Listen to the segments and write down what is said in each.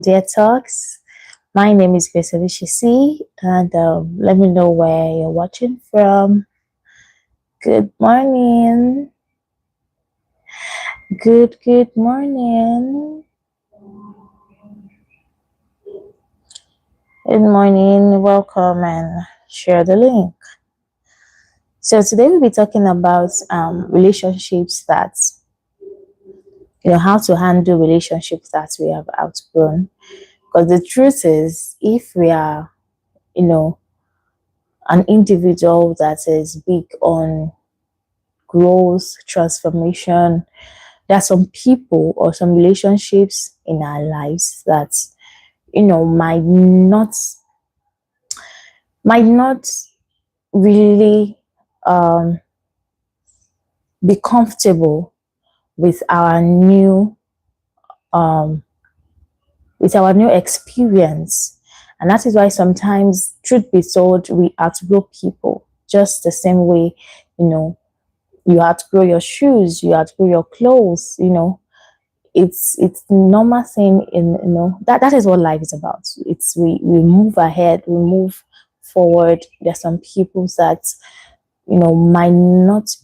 Dear Talks. My name is Grace Avishisi, and let me know where you're watching from. Good morning. Good morning. Good morning. Welcome and share the link. So today we'll be talking about relationships that, how to handle relationships that we have outgrown. Because the truth is, if we are, you know, an individual that is big on growth, transformation, there are some people or some relationships in our lives that might not really um, be comfortable with our new um, with our new experience. And that is why sometimes, truth be told, we outgrow people just the same way, you know, you outgrow your shoes, you outgrow your clothes, it's normal thing in that is what life is about. It's we move ahead, we move forward. There's some people that might not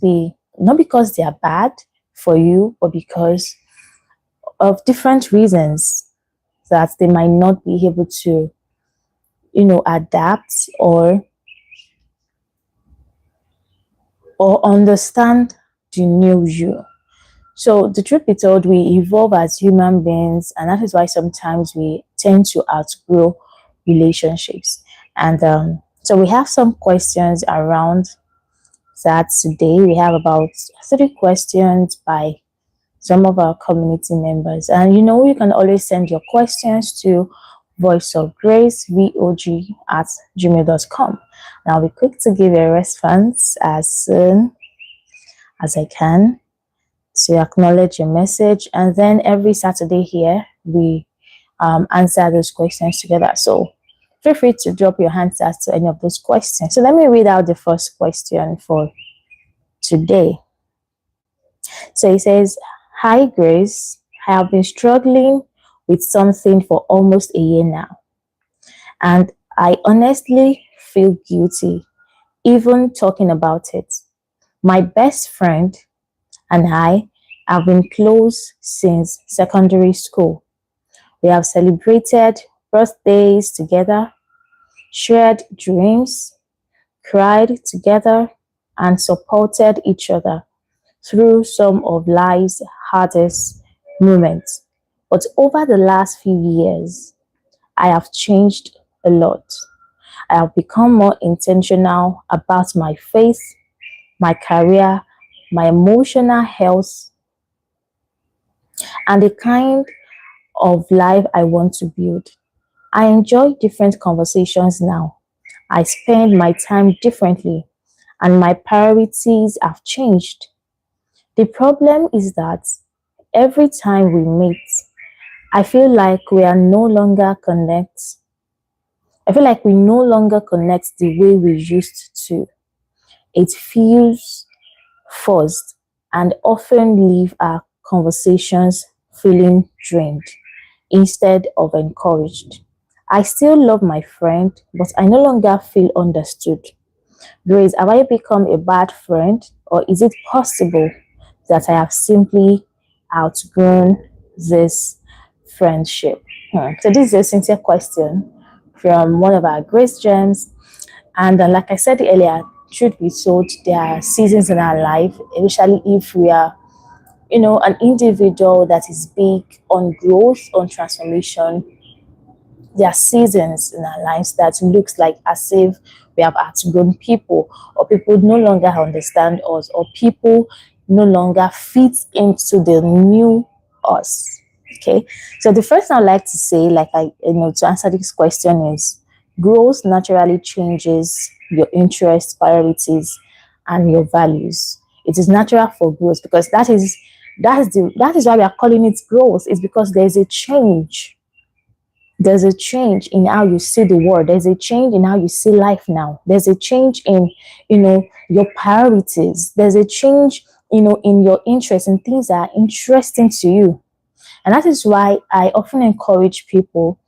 because they are bad for you, but because of different reasons that they might not be able to adapt or understand the new you. So the truth be told, we evolve as human beings, and that is why sometimes we tend to outgrow relationships. And so we have some questions around that today. We have about 3 questions by some of our community members. And you can always send your questions to voice of grace vog@gmail.com. And I'll be quick to give a response as soon as I can to acknowledge your message. And then every Saturday here, we answer those questions together. So feel free to drop your answers to any of those questions. So let me read out the first question for today. So it says, "Hi Grace, I have been struggling with something for almost a year now. And I honestly feel guilty even talking about it. My best friend and I have been close since secondary school. We have celebrated birthdays together, shared dreams, cried together, and supported each other through some of life's hardest moments. But over the last few years, I have changed a lot. I have become more intentional about my faith, my career, my emotional health, and the kind of life I want to build. I enjoy different conversations now. I spend my time differently, and my priorities have changed. The problem is that every time we meet, I feel like we are no longer connect. I feel like we no longer connect the way we used to. It feels forced and often leave our conversations feeling drained instead of encouraged. I still love my friend, but I no longer feel understood. Grace, have I become a bad friend, or is it possible that I have simply outgrown this friendship?" So this is a sincere question from one of our Grace Gems. And like I said earlier, truth be told, there are seasons in our life, especially if we are, an individual that is big on growth, on transformation. There are seasons in our lives that looks like as if we have outgrown people, or people no longer understand us, or people no longer fit into the new us. Okay, so the first thing I'd like to say, to answer this question is, growth naturally changes your interests, priorities, and your values. It is natural for growth, because that is why we are calling it growth. It's because there's a change in how you see the world. There's a change in how you see life now. There's a change in, your priorities. There's a change, in your interests and things that are interesting to you. And that is why I often encourage people,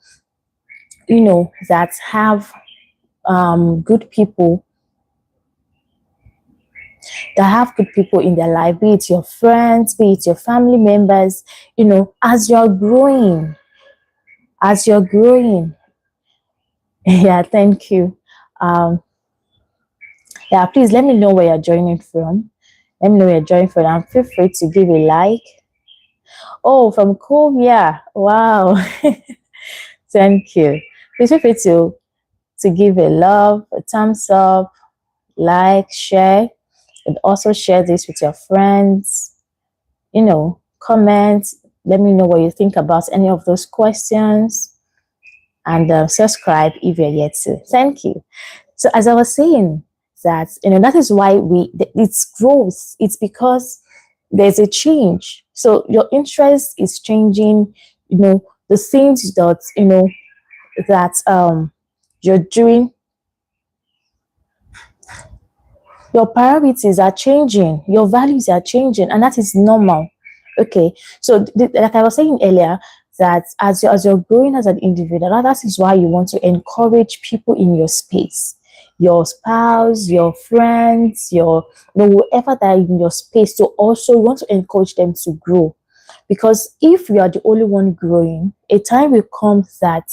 that have good people, in their life, be it your friends, be it your family members, as you're growing, as you're growing. Yeah, thank you. Um, yeah, please let me know where you're joining from. Let me know where you're joining from, and feel free to give a like. Oh, from Korea. Wow. Thank you. Please feel free to give a love, a thumbs up, like, share, and also share this with your friends. Comment. Let me know what you think about any of those questions, and subscribe if you're yet to. Thank you. So as I was saying, that is why it's growth. It's because there's a change. So your interest is changing. The things that you're doing, your priorities are changing, your values are changing, and that is normal. Okay, so like I was saying earlier, that as you're growing as an individual, that is why you want to encourage people in your space, your spouse, your friends, whoever that are in your space, to also want to encourage them to grow. Because if you are the only one growing, a time will come that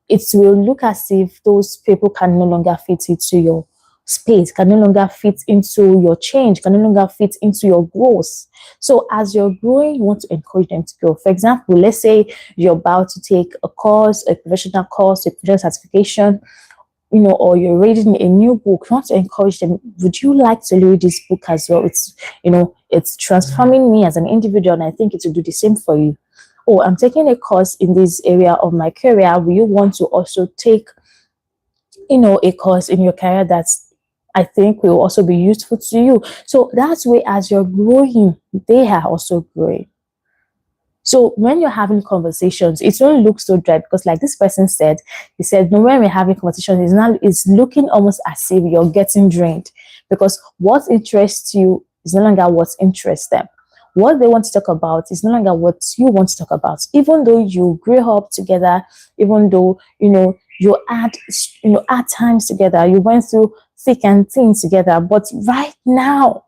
it will look as if those people can no longer fit into your space, can no longer fit into your change, can no longer fit into your growth. So as you're growing, you want to encourage them to grow. For example, let's say you're about to take a course, a professional course, a professional certification, or you're reading a new book. You want to encourage them. Would you like to read this book as well? It's transforming me as an individual, and I think it will do the same for you. Oh, I'm taking a course in this area of my career. Will you want to also take, a course in your career that's, I think, will also be useful to you? So that's way, as you're growing, they are also growing. So when you're having conversations, it won't look so dry, because like this person said, he said, no, when we're having conversations, it's looking almost as if you're getting drained, because what interests you is no longer what interests them. What they want to talk about is no longer what you want to talk about. Even though you grew up together, even though, you had times together, you went through thick and thin together, but right now,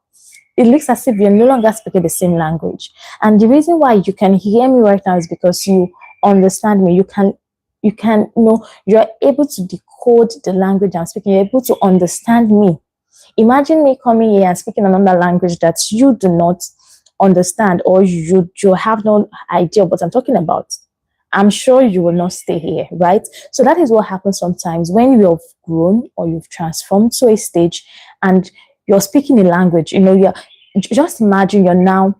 it looks as if you're no longer speaking the same language. And the reason why you can hear me right now is because you understand me. You're able to decode the language I'm speaking. You're able to understand me. Imagine me coming here and speaking another language that you do not understand, or you have no idea what I'm talking about. I'm sure you will not stay here, right? So that is what happens sometimes when you've grown or you've transformed to a stage and you're speaking a language. You're just imagine you're now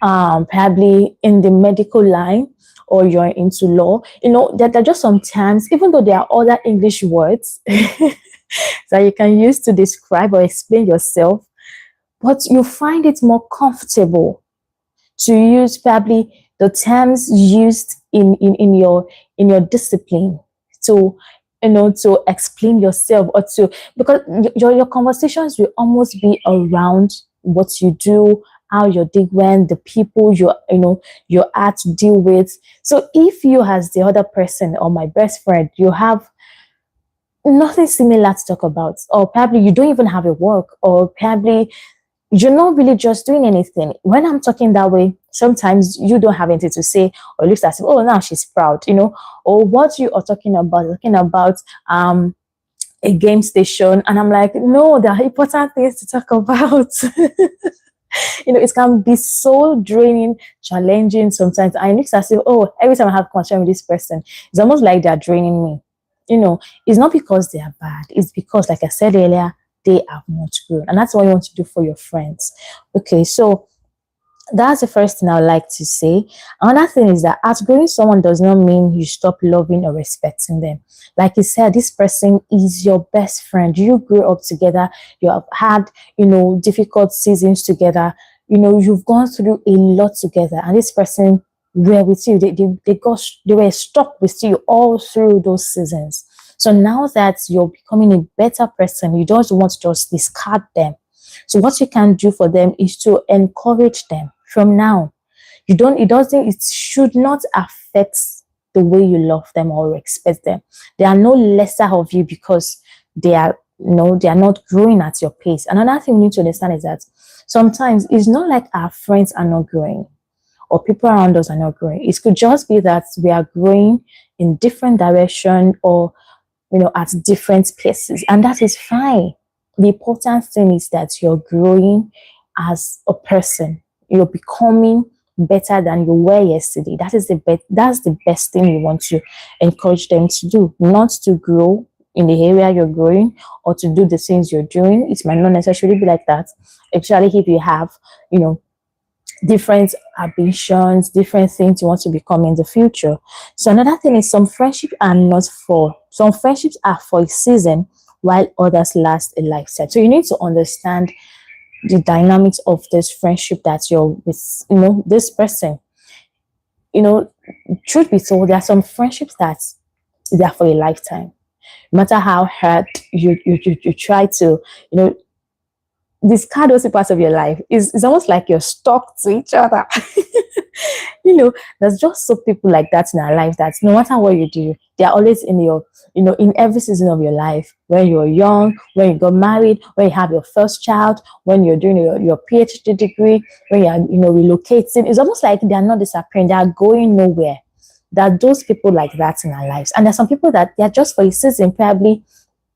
probably in the medical line, or you're into law. There are just sometimes, even though there are other English words that you can use to describe or explain yourself, but you find it more comfortable to use probably the terms used in your discipline to to explain yourself, or to, because your conversations will almost be around what you do, how your day went, the people you had to deal with. So if you, as the other person or my best friend, you have nothing similar to talk about, or probably you don't even have a work, or probably you're not really just doing anything. When I'm talking that way, sometimes you don't have anything to say, or it looks as if, oh, now she's proud, or what you are talking about a game station, and I'm like, no, there are important things to talk about. It can be so draining, challenging sometimes. And it looks as if, oh, every time I have conversation with this person, it's almost like they're draining me. It's not because they are bad. It's because, like I said earlier, they have not grown. And that's what you want to do for your friends. Okay, so that's the first thing I would like to say. Another thing is that outgrowing someone does not mean you stop loving or respecting them. Like you said, this person is your best friend. You grew up together. You have had, difficult seasons together. You've gone through a lot together. And this person were with you. They were stuck with you all through those seasons. So now that you're becoming a better person, you don't want to just discard them. So what you can do for them is to encourage them from now. It should not affect the way you love them or respect them. They are no lesser of you because they are no, they are not growing at your pace. Another thing we need to understand is that sometimes it's not like our friends are not growing or people around us are not growing. It could just be that we are growing in different direction or at different places, and that is fine. The important thing is that you're growing as a person. You're becoming better than you were yesterday. That's the best thing you want to encourage them to do, not to grow in the area you're growing or to do the things you're doing. It might not necessarily be like that, especially if you have you know different ambitions, different things you want to become in the future. So another thing is some friendships are for a season while others last a lifetime. So you need to understand the dynamics of this friendship that you're with, this person. You know, truth be told, there are some friendships that they're for a lifetime. No matter how hurt you try to, you know, discard those parts of your life. It's almost like you're stuck to each other. There's just some people like that in our life that no matter what you do, they're always in in every season of your life. When you're young, when you got married, when you have your first child, when you're doing your PhD degree, when you're, relocating. It's almost like they're not disappearing. They are going nowhere. There are those people like that in our lives. And there's some people that they're just for a season, probably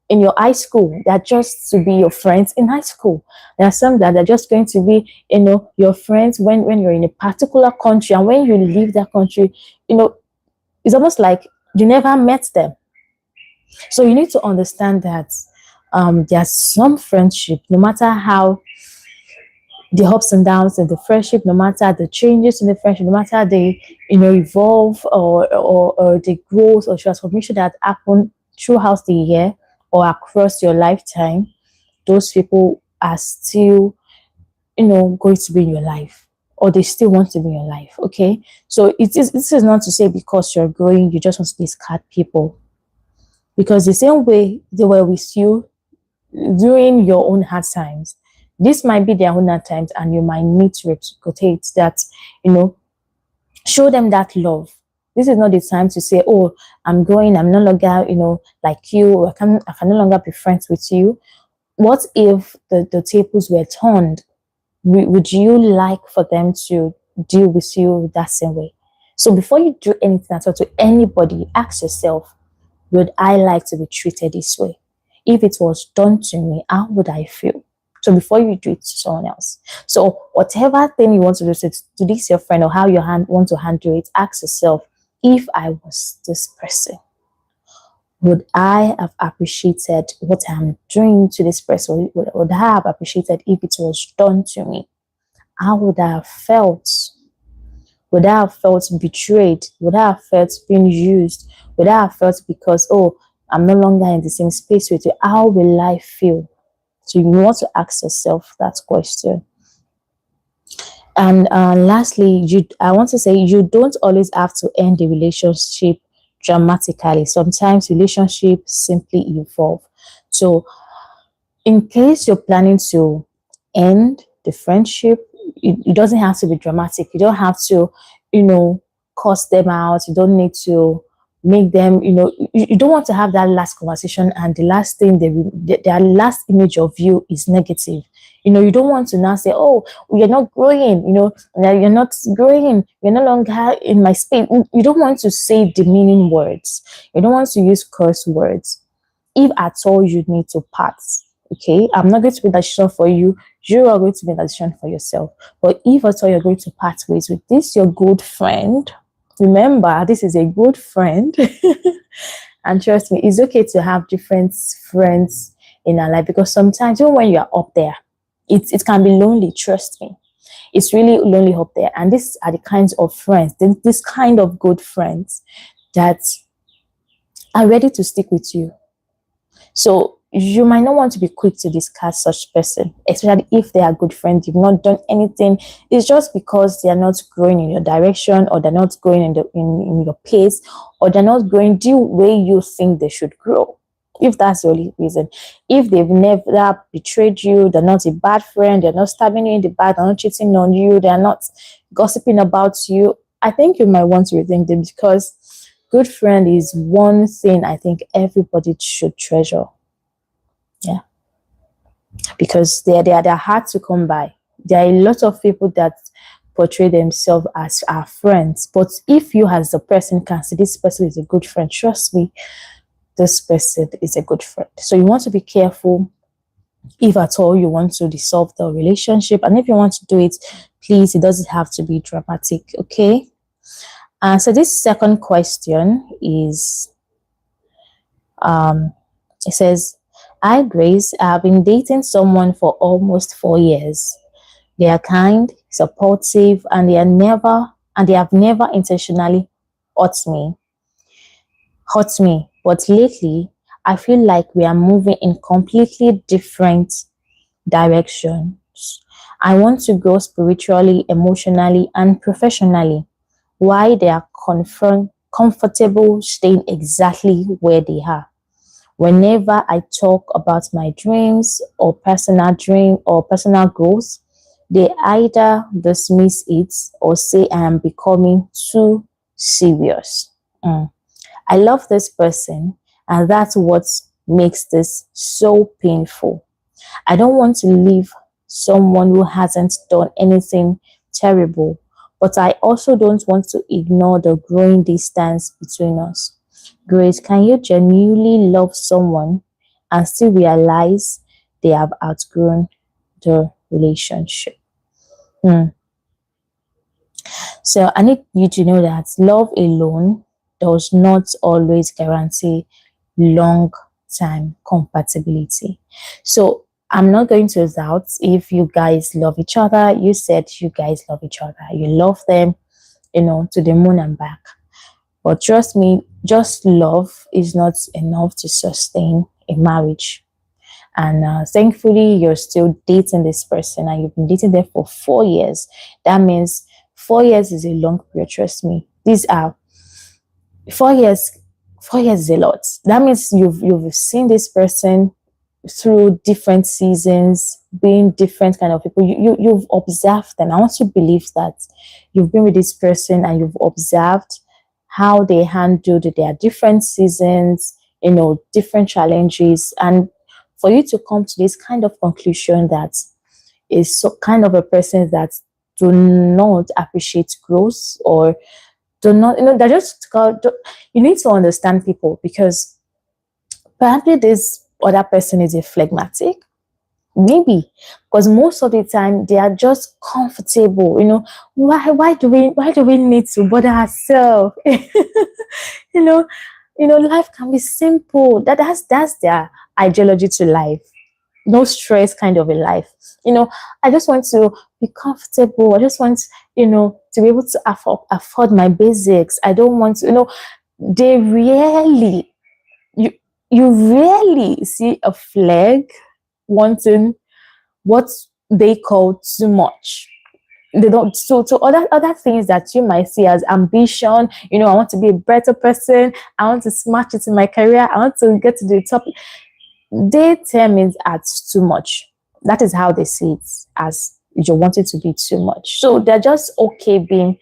in your high school. They're just to be your friends in high school. There are some that are just going to be, your friends when you're in a particular country, and when you leave that country, it's almost like you never met them. So you need to understand that there's some friendship, no matter how the ups and downs in the friendship, no matter the changes in the friendship, no matter the evolve or the growth or transformation that happen throughout the year or across your lifetime, those people are still going to be in your life, or they still want to be in your life. Okay, so this is not to say because you're growing you just want to discard people, because the same way they were with you during your own hard times, this might be their own hard times, and you might need to reciprocate that. Show them that love. This is not the time to say, oh, I'm going, I'm no longer like you, I can no longer be friends with you. What if the tables were turned? Would you like for them to deal with you that same way? So before you do anything at all to anybody, ask yourself, would I like to be treated this way? If it was done to me, how would I feel? So before you do it to someone else. So whatever thing you want to do to this your friend, or how you want to handle it, ask yourself, if I was this person, would I have appreciated what I'm doing to this person? Would I have appreciated if it was done to me? How would I have felt? Would I have felt betrayed? Would I have felt being used? Would I have felt because, oh, I'm no longer in the same space with you? How will I feel? So you want to ask yourself that question. And lastly, I want to say you don't always have to end the relationship dramatically. Sometimes relationships simply evolve. So in case you're planning to end the friendship, it doesn't have to be dramatic. You don't have to, cuss them out. You don't need to make them, you don't want to have that last conversation and the last thing their last image of you is negative. You don't want to now say, oh, you're not growing, you're not growing, you're no longer in my space. You don't want to say demeaning words. You don't want to use curse words. If at all you need to part, okay, I'm not going to be that decision for you. You are going to be that decision for yourself. But if at all you're going to part ways with this, your good friend, remember, this is a good friend. And trust me, it's okay to have different friends in our life, because sometimes even when you are up there, it can be lonely. Trust me, it's really lonely up there. And these are the kinds of friends, this kind of good friends that are ready to stick with you. So you might not want to be quick to discard such person, especially if they are good friends. You've not done anything. It's just because they are not growing in your direction, or they're not growing in your pace, or they're not growing the way you think they should grow. If that's the only reason. If they've never betrayed you, they're not a bad friend, they're not stabbing you in the back, they're not cheating on you, they're not gossiping about you, I think you might want to rethink them, because good friend is one thing I think everybody should treasure. Yeah. Because they're hard to come by. There are a lot of people that portray themselves as our friends. But if you as a person can see this person is a good friend, trust me, this person is a good friend. So you want to be careful if at all you want to dissolve the relationship. And if you want to do it, please, it doesn't have to be dramatic, okay? So this second question is, it says, "Hi Grace, I've been dating someone for almost 4 years. They are kind, supportive, and they have never intentionally hurt me. But lately, I feel like we are moving in completely different directions. I want to grow spiritually, emotionally, and professionally. Why they are comfortable staying exactly where they are. Whenever I talk about my dream or personal goals, they either dismiss it or say I am becoming too serious. I love this person, and that's what makes this so painful. I don't want to leave someone who hasn't done anything terrible, but I also don't want to ignore the growing distance between us. Grace, can you genuinely love someone and still realize they have outgrown the relationship?" Hmm. So I need you to know that love alone does not always guarantee long time compatibility. So I'm not going to doubt if you guys love each other. You said you guys love each other. You love them, to the moon and back. But trust me, just love is not enough to sustain a marriage. And thankfully, you're still dating this person and you've been dating them for 4 years. That means 4 years is a long period. Trust me. These are 4 years. 4 years is a lot. That means you've seen this person through different seasons, being different kind of people. You've observed them. I want to believe that you've been with this person and you've observed how they handled their different seasons, different challenges, and for you to come to this kind of conclusion that is so kind of a person that do not appreciate growth, or do not, they're just called, you need to understand people, because apparently this other person is a phlegmatic, maybe, because most of the time they are just comfortable. Why do we need to bother ourselves? you know Life can be simple. That's their ideology to life. No stress kind of a life. I just want to be comfortable. I just want, to be able to afford my basics. I don't want to, they rarely, you you rarely see a flag wanting what they call too much. They don't. So other things that you might see as ambition, I want to be a better person, I want to smash it in my career, I want to get to the top. They term it as too much. That is how they see it, as you want it to be too much. So they're just okay being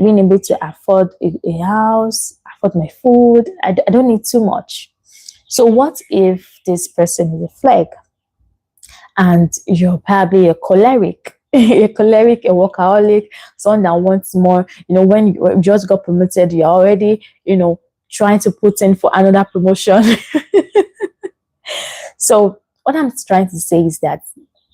able to afford a house, afford my food. I don't need too much. So what if this person is a flag and you're probably a choleric, a workaholic, someone that wants more? When you just got promoted, you're already, trying to put in for another promotion. So what I'm trying to say is that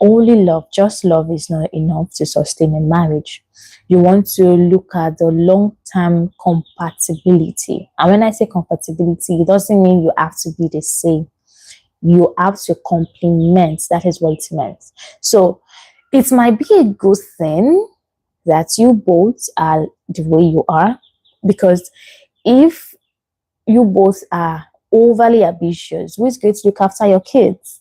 only love, just love, is not enough to sustain a marriage. You want to look at the long-term compatibility. And when I say compatibility, it doesn't mean you have to be the same. You have to complement. That is what it means. So it might be a good thing that you both are the way you are, because if you both are overly ambitious, who is going to look after your kids?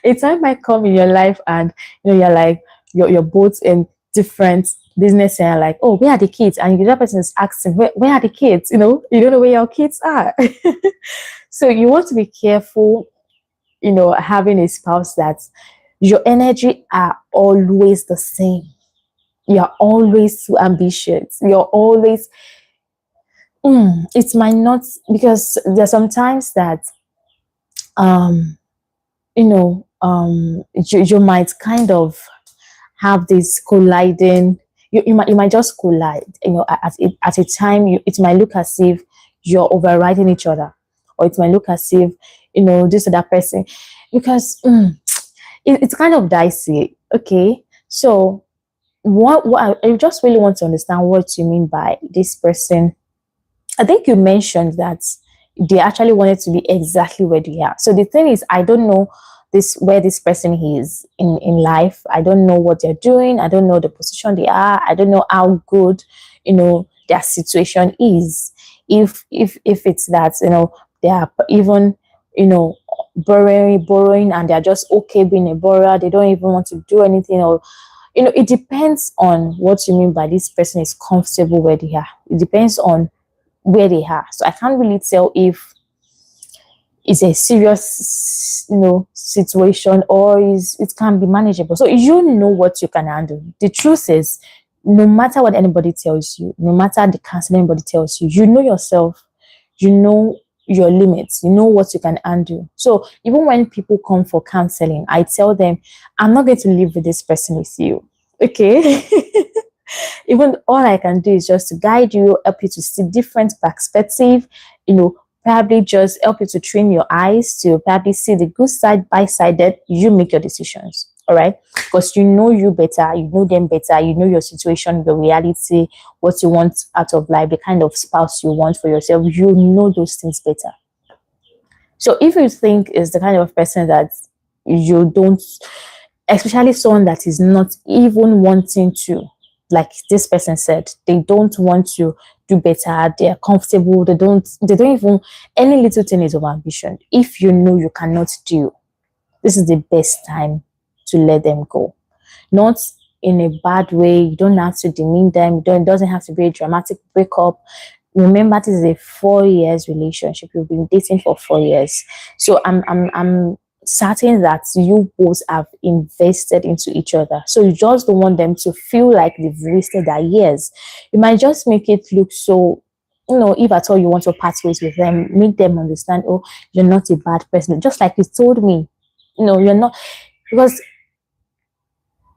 A time might come in your life and you're like, you're both in different business and like, oh, where are the kids? And the other person is asking, where are the kids? You don't know where your kids are. So you want to be careful, having a spouse that your energy are always the same. You're always too ambitious. You're always, it might not, because there's sometimes that, um, you might kind of have this colliding. You might just collide. At a time, it might look as if you're overriding each other, or it might look as if this other person, because it's kind of dicey. Okay, so I just really want to understand what you mean by this person. I think you mentioned that they actually wanted to be exactly where they are. So the thing is, I don't know this where this person is in life. I don't know what they're doing. I don't know the position they are. I don't know how good their situation is. If it's that they are even borrowing and they're just okay being a borrower. They don't even want to do anything, or it depends on what you mean by this person is comfortable where they are. It depends on where they are. So I can't really tell if it's a serious, situation, or it can be manageable. So you know what you can handle. The truth is, no matter what anybody tells you, no matter the counsel anybody tells you, you know yourself, you know your limits, you know what you can handle. So even when people come for counseling, I tell them, I'm not going to live with this person with you. Okay. Even all I can do is just to guide you, help you to see different perspective, probably just help you to train your eyes to probably see the good side by side, that you make your decisions. All right. Because you know you better, you know them better, you know your situation, the reality, what you want out of life, the kind of spouse you want for yourself, you know those things better. So if you think is the kind of person that you don't, especially someone that is not even wanting to, like this person said, they don't want to do better, they're comfortable, they don't even, any little thing is of ambition. If you know you cannot do, this is the best time to let them go. Not in a bad way. You don't have to demean them. It doesn't have to be a dramatic breakup. Remember, this is a 4 years relationship. You've been dating for 4 years. So I'm certain that you both have invested into each other. So you just don't want them to feel like they've wasted their years. You might just make it look so, if at all you want to part ways with them, make them understand, oh, you're not a bad person. Just like you told me, you're not, because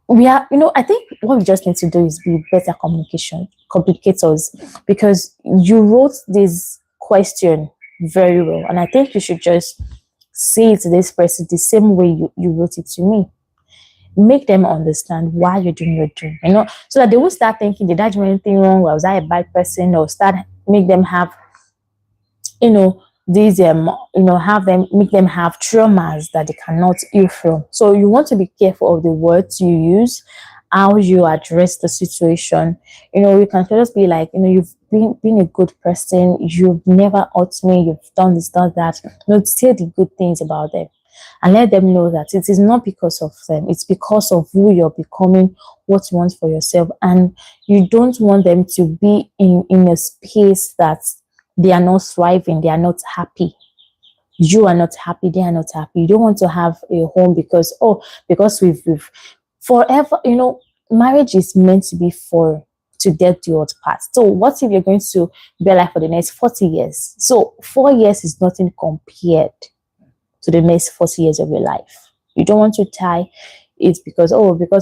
we are, I think what we just need to do is be better communicators, because you wrote this question very well. And I think you should just say it to this person the same way you wrote it to me. Make them understand why you're doing what you're doing, so that they won't start thinking, did I do anything wrong? Or was I a bad person? Or make them have, these make them have traumas that they cannot heal from. So you want to be careful of the words you use, how you address the situation. You can just be like, you've been a good person, you've never hurt me, you've done this, done that. Say the good things about them, and let them know that it is not because of them, it's because of who you're becoming, what you want for yourself. And you don't want them to be in a space that they are not thriving, they are not happy. You are not happy, they are not happy. You don't want to have a home because we've forever, marriage is meant to be to get the odd part. So what if you're going to be alive for the next 40 years? So 4 years is nothing compared to the next 40 years of your life. You don't want to tie it because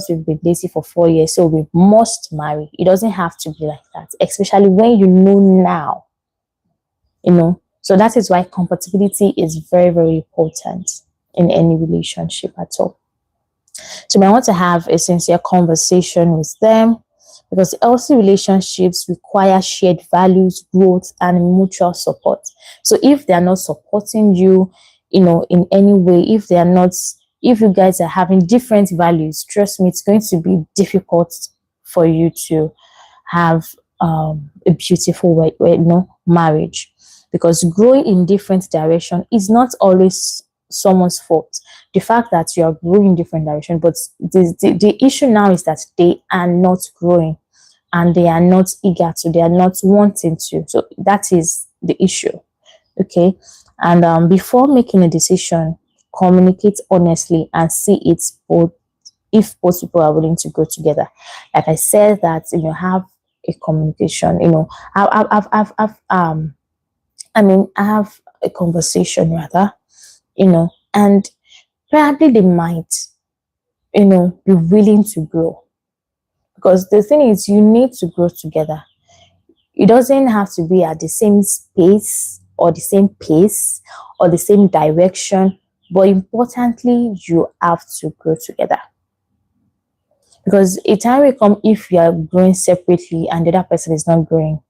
we've been dating for 4 years, so we must marry. It doesn't have to be like that, especially when you know now. So that is why compatibility is very, very important in any relationship at all. So you might want to have a sincere conversation with them, because healthy relationships require shared values, growth, and mutual support. So if they are not supporting you, in any way, if you guys are having different values, trust me, it's going to be difficult for you to have a beautiful marriage, because growing in different direction is not always someone's fault. The fact that you are growing in different direction, but the issue now is that they are not growing. and they are not eager to, they are not wanting to. So that is the issue. Okay. And before making a decision, communicate honestly and see it both, if both people are willing to go together. Like I said, that have a communication. I have a conversation rather. And probably they might be willing to grow, because the thing is, you need to grow together. It doesn't have to be at the same space or the same pace or the same direction, but importantly, you have to grow together. Because a time will come, if you are growing separately and the other person is not growing,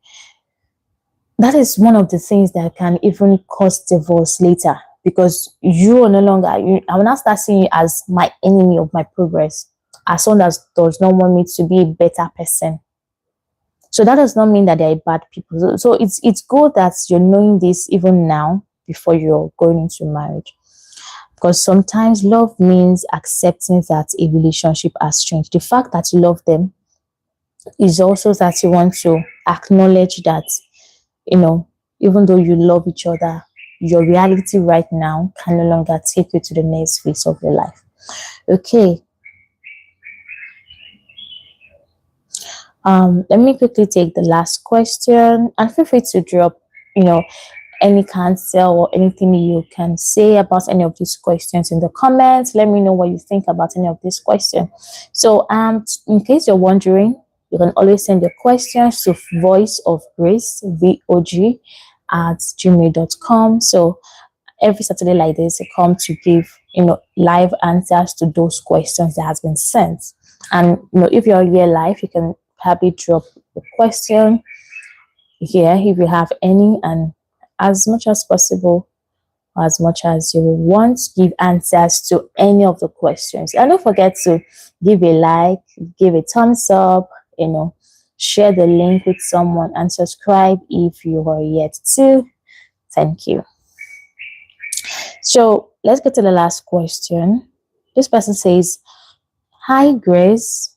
that is one of the things that can even cause divorce later, because you are no longer, I will not start seeing you as my enemy of my progress, as someone that does not want me to be a better person. So that does not mean that they are bad people. So it's good that you're knowing this even now before you're going into marriage. Because sometimes love means accepting that a relationship has changed. The fact that you love them is also that you want to acknowledge that, even though you love each other, your reality right now can no longer take you to the next phase of your life. Okay. Let me quickly take the last question, and feel free to drop, any counsel or anything you can say about any of these questions in the comments. Let me know what you think about any of these questions. So, in case you're wondering, you can always send your questions to voiceofgrace, VOG, at gmail.com. So every Saturday like this, I come to give, live answers to those questions that has been sent. And, if you're here live, you can probably drop the question here if you have any, and as much as possible, as much as you want, give answers to any of the questions. And don't forget to give a like, give a thumbs up, share the link with someone, and subscribe if you are yet to. Thank you. So let's get to the last question. This person says, "Hi Grace,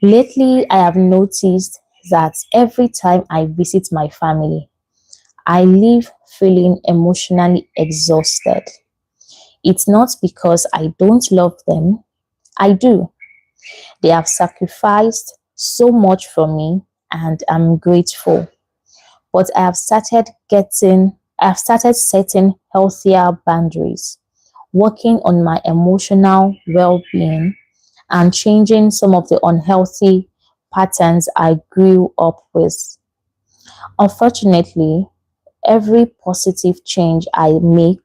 lately I have noticed that every time I visit my family, I leave feeling emotionally exhausted. It's not because I don't love them. I do. They have sacrificed so much for me and I'm grateful. But I've started setting healthier boundaries, working on my emotional well-being, and changing some of the unhealthy patterns I grew up with. Unfortunately, every positive change I make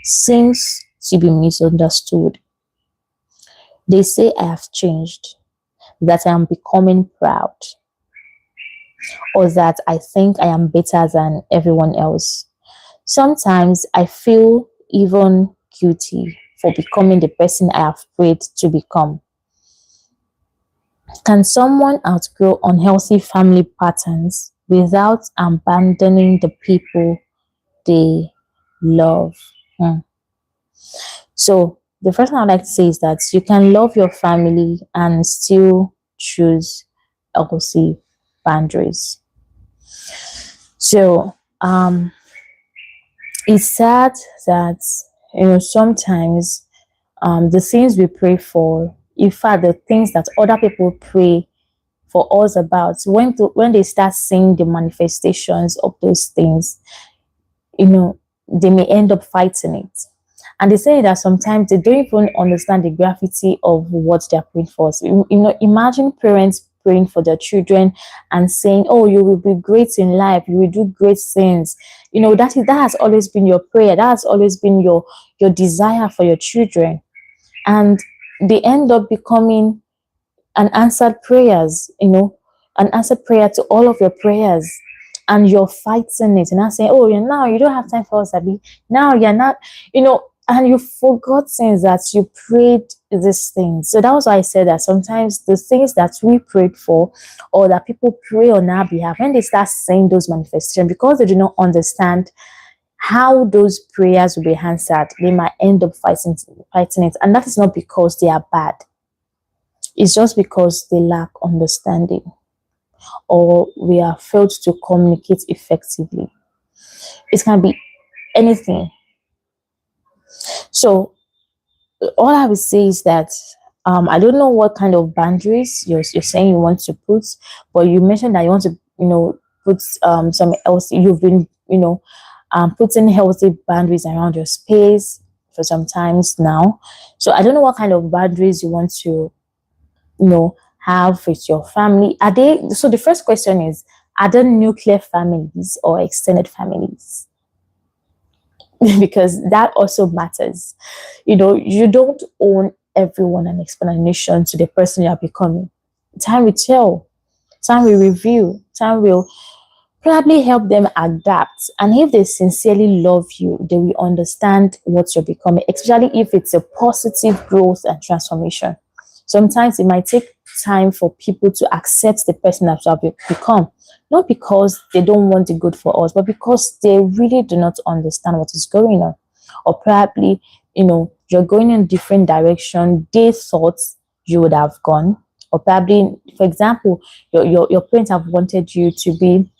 seems to be misunderstood. They say I have changed, that I am becoming proud, or that I think I am better than everyone else. Sometimes I feel even guilty for becoming the person I have prayed to become. Can someone outgrow unhealthy family patterns without abandoning the people they love?" So the first thing I'd like to say is that you can love your family and still choose healthy boundaries. So it's sad that sometimes the things we pray for, in fact the things that other people pray for us about, when they start seeing the manifestations of those things, they may end up fighting it. And they say that sometimes they don't even understand the gravity of what they're praying for. So, imagine parents praying for their children and saying, "Oh, you will be great in life, you will do great things." That has always been your prayer. That has always been your desire for your children. And they end up becoming unanswered prayers, an answered prayer to all of your prayers. And you're fighting it and not saying, "Oh, now you don't have time for us, Abby. Now you're not, and you forgot things that you prayed these things." So that was why I said that sometimes the things that we prayed for, or that people pray on our behalf, when they start saying those manifestations, because they do not understand how those prayers will be answered, they might end up fighting it. And that is not because they are bad. It's just because they lack understanding. or we have failed to communicate effectively. It can be anything. So all I would say is that I don't know what kind of boundaries you're saying you want to put, but you mentioned that you want to, put some else. You've been, putting healthy boundaries around your space for some times now. So I don't know what kind of boundaries you want to, have with your family. Are they? So the first question is: are there nuclear families or extended families? Because that also matters. You don't own everyone an explanation to the person you are becoming. Time will tell, time will review, time will probably help them adapt. And if they sincerely love you, they will understand what you're becoming, especially if it's a positive growth and transformation. Sometimes it might take time for people to accept the person that you have become, not because they don't want the good for us, but because they really do not understand what is going on. Or probably, you're going in a different direction they thought you would have gone. Or probably, for example, your parents have wanted you to be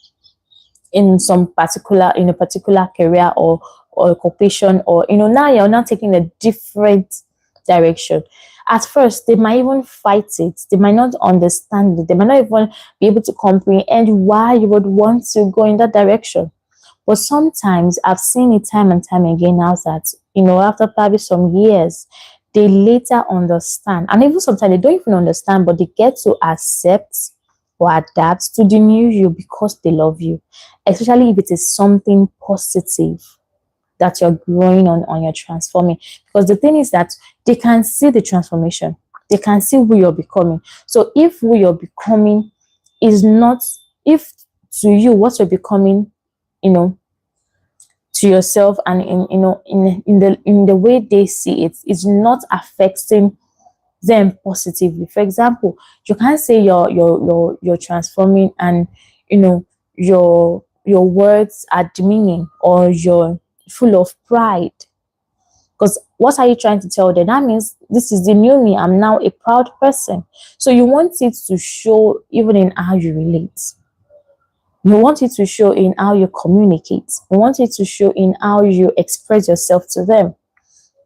in a particular career or occupation, or now you're not taking a different direction. At first they might even fight it, they might not understand it, they might not even be able to comprehend why you would want to go in that direction. But sometimes I've seen it time and time again now that, after probably some years, they later understand. And even sometimes they don't even understand, but they get to accept or adapt to the new you because they love you. Especially if it is something positive that you're growing on you're transforming. Because the thing is that they can see the transformation. They can see who you're becoming. So if who you're becoming is not, if to you what you're becoming, to yourself and in the way they see it is not affecting them positively. For example, you can't say you're transforming and your words are demeaning or you're full of pride. Because what are you trying to tell them? That means this is the new me. I'm now a proud person. So you want it to show even in how you relate. You want it to show in how you communicate. You want it to show in how you express yourself to them.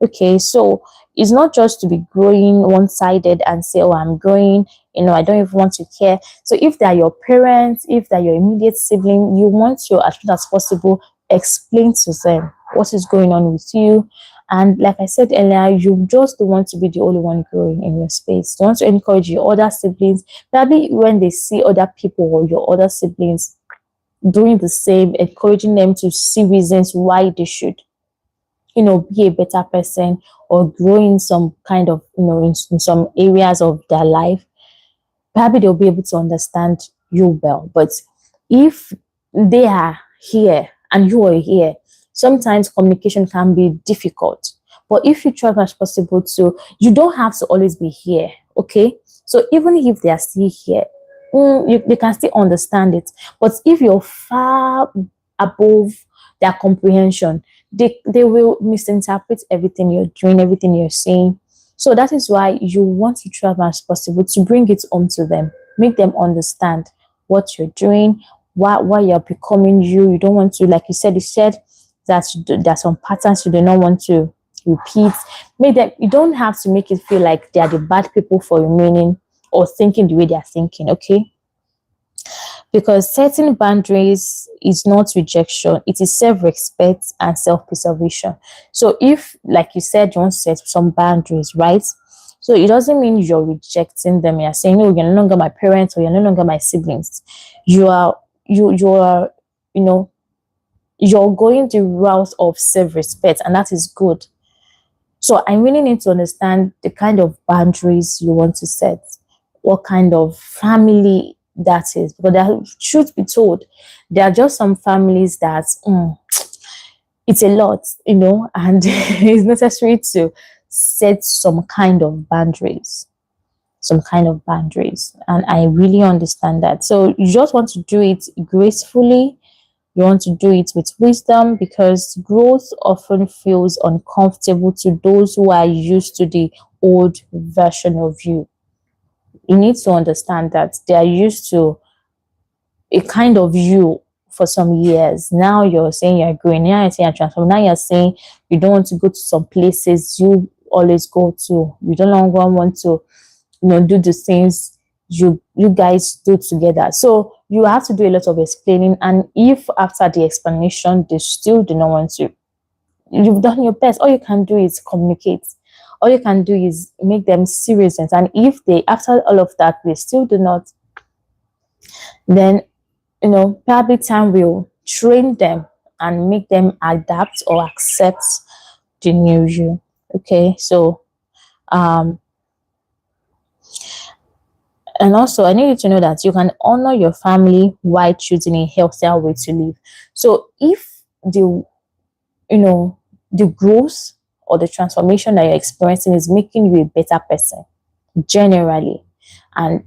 Okay, so it's not just to be growing one-sided and say, oh, I'm growing, I don't even want to care. So if they're your parents, if they're your immediate sibling, you want to, as much as possible, explain to them what is going on with you. And like I said earlier, you just don't want to be the only one growing in your space. You want to encourage your other siblings, probably when they see other people or your other siblings doing the same, encouraging them to see reasons why they should be a better person or grow in some kind of, in some areas of their life. Probably they'll be able to understand you well. But if they are here and you are here, sometimes communication can be difficult. But if you try as much as possible to, you don't have to always be here, okay? So even if they are still here, they can still understand it. But if you're far above their comprehension, they will misinterpret everything you're doing, everything you're saying. So that is why you want to try as much as possible to bring it home to them, make them understand what you're doing, why you're becoming you. You don't want to, like you said that there's some patterns you do not want to repeat. Make them, you don't have to make it feel like they are the bad people for remaining or thinking the way they are thinking, okay? Because setting boundaries is not rejection, it is self-respect and self-preservation. So if, like you said, you want to set some boundaries, right? So it doesn't mean you're rejecting them. You're saying, no, you're no longer my parents or you're no longer my siblings. You're going the route of self-respect, and that is good. So I really need to understand the kind of boundaries you want to set, what kind of family that is. Because truth be told, there are just some families that it's a lot, and it's necessary to set some kind of boundaries. And I really understand that. So you just want to do it gracefully. You want to do it with wisdom, because growth often feels uncomfortable to those who are used to the old version of you. You need to understand that they are used to a kind of you for some years. Now you're saying you're growing. Now you're saying you're transforming. Now you're saying you don't want to go to some places you always go to. You don't longer want to, do the things you guys do together. So you have to do a lot of explaining. And if after the explanation they still do not want to, you've done your best. All you can do is communicate. All you can do is make them serious. And if they, after all of that, they still do not, then probably time will train them and make them adapt or accept the new you. Okay, so um and also I need you to know that you can honor your family while choosing a healthier way to live. So if the growth or the transformation that you're experiencing is making you a better person generally, and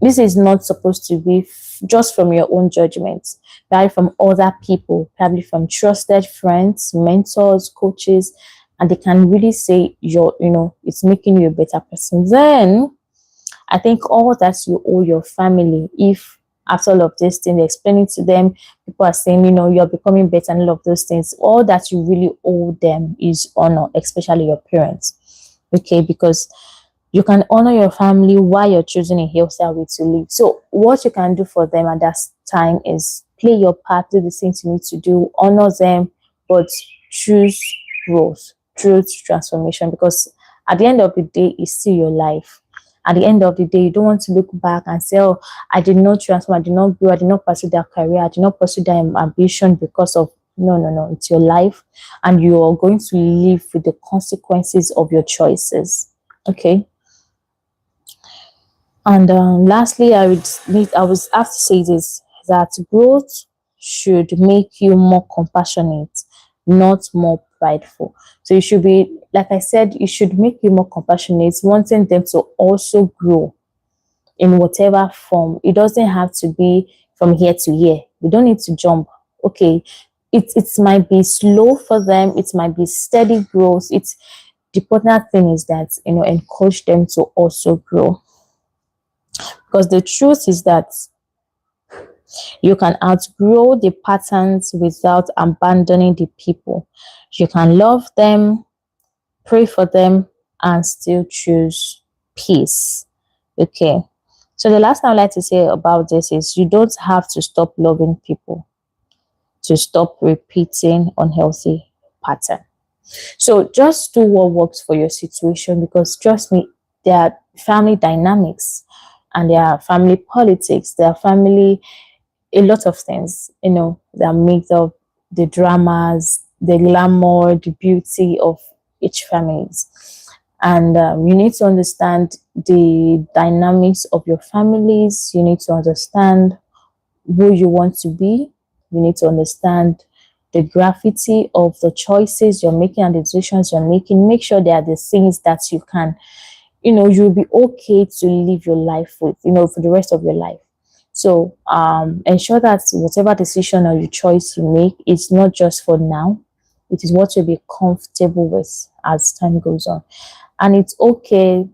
this is not supposed to be just from your own judgments, probably from other people, probably from trusted friends, mentors, coaches, and they can really say it's making you a better person. Then I think all that you owe your family, if after all of these things, explaining to them, people are saying, you're becoming better and all of those things, all that you really owe them is honor, especially your parents. Okay, because you can honor your family while you're choosing a healthier way to live. So what you can do for them at that time is play your part, do the things you need to do, honor them, but choose growth, choose transformation, because at the end of the day, it's still your life. At the end of the day, you don't want to look back and say, oh, I did not transform, I did not grow, I did not pursue that career, I did not pursue that ambition because of, no, it's your life, and you are going to live with the consequences of your choices. Okay. And lastly, I would have to say this, that growth should make you more compassionate, not more prideful. So you should be, like I said, it should make you more compassionate, wanting them to also grow in whatever form. It doesn't have to be from here to here. We don't need to jump. Okay, it might be slow for them. It might be steady growth. It's the important thing is that encourage them to also grow. Because the truth is that you can outgrow the patterns without abandoning the people. You can love them, pray for them, and still choose peace. Okay. So the last thing I'd like to say about this is you don't have to stop loving people to stop repeating unhealthy pattern. So just do what works for your situation, because trust me, there are family dynamics and there are family politics, there are family, a lot of things, that make up the dramas, the glamour, the beauty of each family. And you need to understand the dynamics of your families. You need to understand who you want to be. You need to understand the gravity of the choices you're making and the decisions you're making. Make sure they are the things that you can, you'll be okay to live your life with, for the rest of your life. So ensure that whatever decision or your choice you make is not just for now. It is what you'll be comfortable with as time goes on. And it's okay,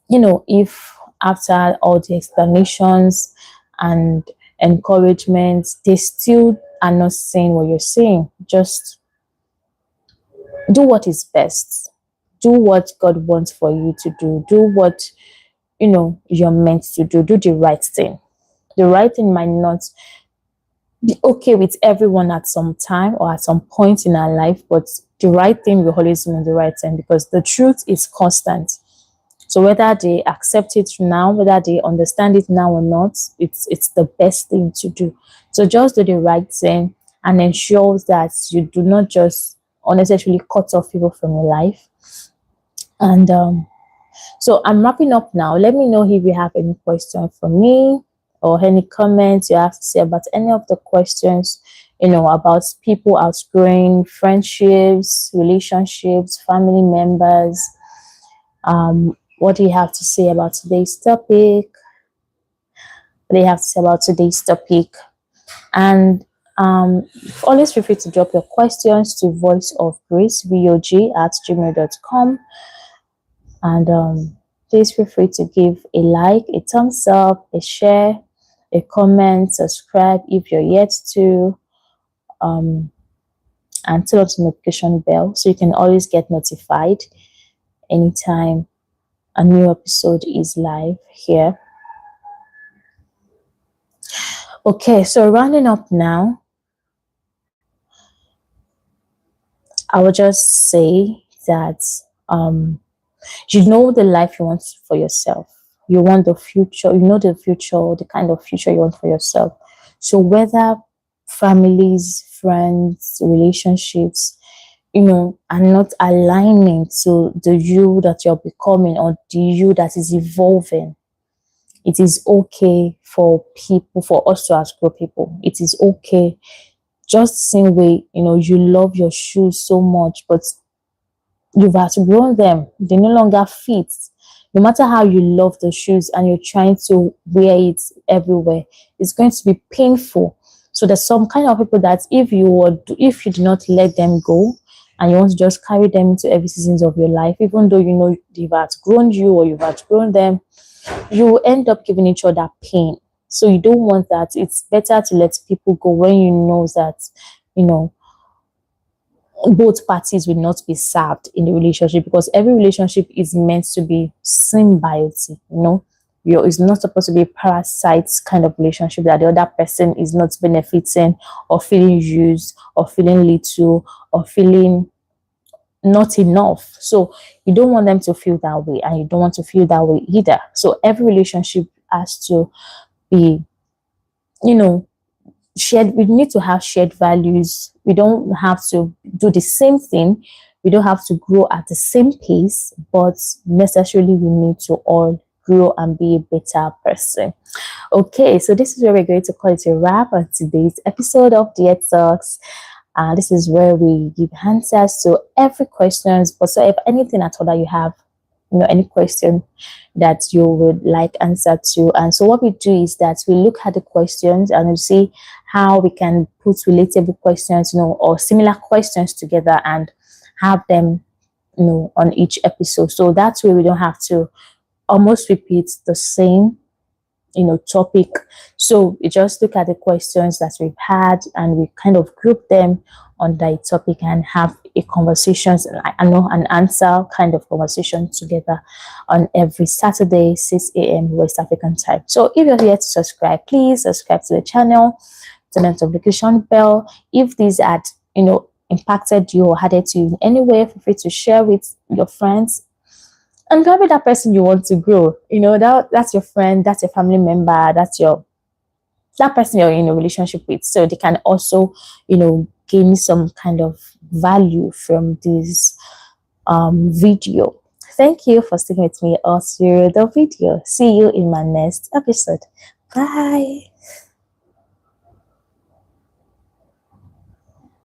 if after all the explanations and encouragement, they still are not saying what you're saying. Just do what is best. Do what God wants for you to do. Do what, you're meant to do. Do the right thing. The right thing might not be okay with everyone at some time or at some point in our life, but the right thing will always mean the right thing, because the truth is constant. So whether they accept it now, whether they understand it now or not, it's the best thing to do. So just do the right thing and ensure that you do not just unnecessarily cut off people from your life. And so I'm wrapping up now. Let me know if you have any questions for me or any comments you have to say about any of the questions, about people outgrowing friendships, relationships, family members. What do you have to say about today's topic? What do you have to say about today's topic? And always feel free to drop your questions to voiceofgrace@gmail.com. And please feel free to give a like, a thumbs up, a share, a comment, subscribe if you're yet to, and turn on the notification bell so you can always get notified anytime a new episode is live here. Okay, so rounding up now, I would just say that you know the life you want for yourself. You want the future, you know the future, the kind of future you want for yourself. So whether families, friends, relationships, are not aligning to the you that you're becoming or the you that is evolving, it is okay for people, for us to outgrow people. It is okay. Just the same way, you love your shoes so much, but you've outgrown them. They no longer fit. No matter how you love the shoes and you're trying to wear it everywhere, it's going to be painful. So there's some kind of people that if you do not let them go and you want to just carry them into every seasons of your life, even though you know they've outgrown you or you've outgrown them, you will end up giving each other pain. So you don't want that. It's better to let people go when you know that, both parties will not be served in the relationship, because every relationship is meant to be symbiotic. It's not supposed to be a parasite kind of relationship that the other person is not benefiting or feeling used or feeling little or feeling not enough. So you don't want them to feel that way, and you don't want to feel that way either. So every relationship has to be, shared. We need to have shared values. We don't have to do the same thing. We don't have to grow at the same pace, but necessarily we need to all grow and be a better person. Okay, so this is where we're going to call it a wrap on today's episode of Dear Talks. This is where we give answers to every questions. But so if anything at all that you have, any question that you would like answer to. And so what we do is that we look at the questions and we see how we can put relatable questions, or similar questions together and have them, on each episode. So that way we don't have to almost repeat the same topic. So we just look at the questions that we've had and we kind of group them on that topic and have a conversation, an answer kind of conversation together on every Saturday, 6 a.m. West African time. So if you're here to subscribe, please subscribe to the channel, turn on the notification bell. If these had, impacted you or added to you in any way, feel free to share with your friends. And probably that person you want to grow, that's your friend, that's your family member, that person you're in a relationship with. So they can also, gain some kind of value from this video. Thank you for sticking with me all through the video. See you in my next episode. Bye.